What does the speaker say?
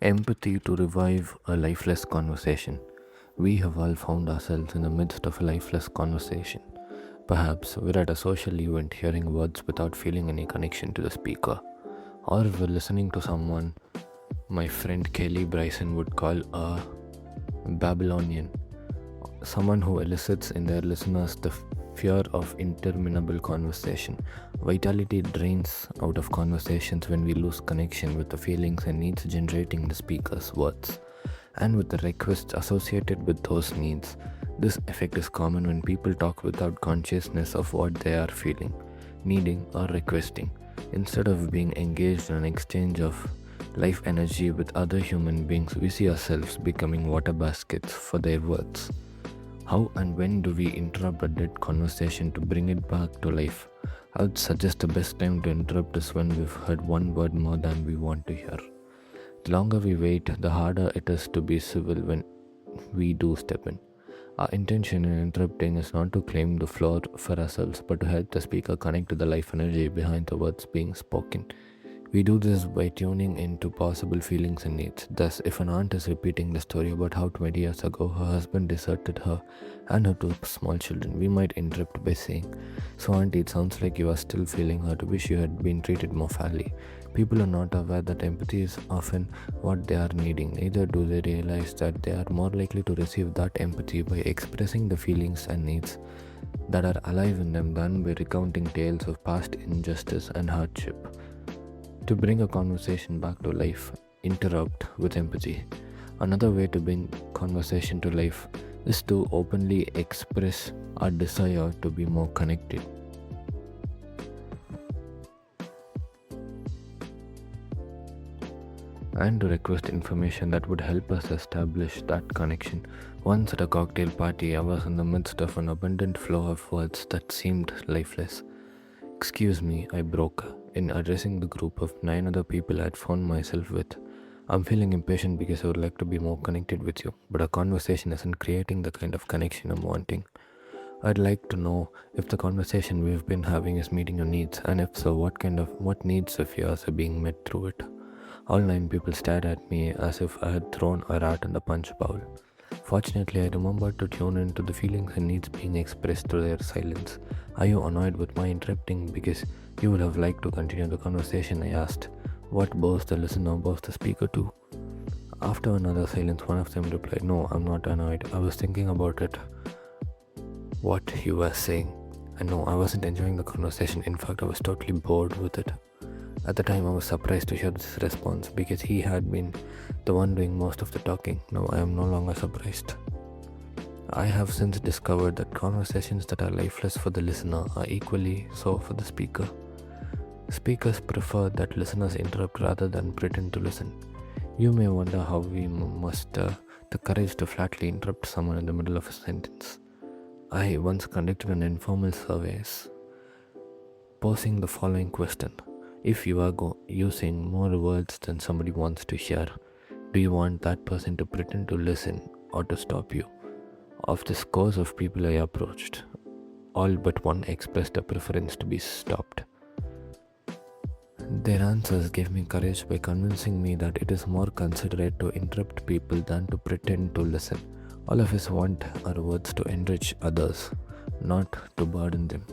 Empathy to revive a lifeless conversation. We have all found ourselves in the midst of a lifeless conversation. Perhaps we're at a social event hearing words without feeling any connection to the speaker. Or we're listening to someone my friend Kelly Bryson would call a Babylonian, someone who elicits in their listeners the fear of interminable conversation. Vitality drains out of conversations when we lose connection with the feelings and needs generating the speaker's words, and with the requests associated with those needs. This effect is common when people talk without consciousness of what they are feeling, needing, or requesting. Instead of being engaged in an exchange of life energy with other human beings, we see ourselves becoming water baskets for their words. How and when do we interrupt a dead conversation to bring it back to life? I would suggest the best time to interrupt is when we've heard one word more than we want to hear. The longer we wait, the harder it is to be civil when we do step in. Our intention in interrupting is not to claim the floor for ourselves, but to help the speaker connect to the life energy behind the words being spoken. We do this by tuning into possible feelings and needs. Thus, if an aunt is repeating the story about how 20 years ago her husband deserted her and her two small children, we might interrupt by saying, "So, auntie, it sounds like you are still feeling hurt. Wish you had been treated more fairly." People are not aware that empathy is often what they are needing. Neither do they realize that they are more likely to receive that empathy by expressing the feelings and needs that are alive in them than by recounting tales of past injustice and hardship. To bring a conversation back to life, interrupt with empathy. Another way to bring conversation to life is to openly express our desire to be more connected. And to request information that would help us establish that connection. Once at a cocktail party, I was in the midst of an abundant flow of words that seemed lifeless. "Excuse me," I broke in addressing the group of 9 other people I had found myself with. "I'm feeling impatient because I would like to be more connected with you, but our conversation isn't creating the kind of connection I'm wanting. I'd like to know if the conversation we've been having is meeting your needs, and if so, what needs of yours are being met through it." All 9 people stared at me as if I had thrown a rat in the punch bowl. Fortunately, I remembered to tune into the feelings and needs being expressed through their silence. "Are you annoyed with my interrupting because you would have liked to continue the conversation?" I asked. What both the listener, both the speaker too. After another silence, one of them replied, "No, I'm not annoyed. I was thinking about it, what you were saying. And no, I wasn't enjoying the conversation. In fact, I was totally bored with it." At the time, I was surprised to hear this response because he had been the one doing most of the talking. Now I am no longer surprised. I have since discovered that conversations that are lifeless for the listener are equally so for the speaker. Speakers prefer that listeners interrupt rather than pretend to listen. You may wonder how we muster the courage to flatly interrupt someone in the middle of a sentence. I once conducted an informal survey posing the following question. If you are using more words than somebody wants to hear, do you want that person to pretend to listen or to stop you? Of the scores of people I approached, all but one expressed a preference to be stopped. Their answers gave me courage by convincing me that it is more considerate to interrupt people than to pretend to listen. All of us want our words to enrich others, not to burden them.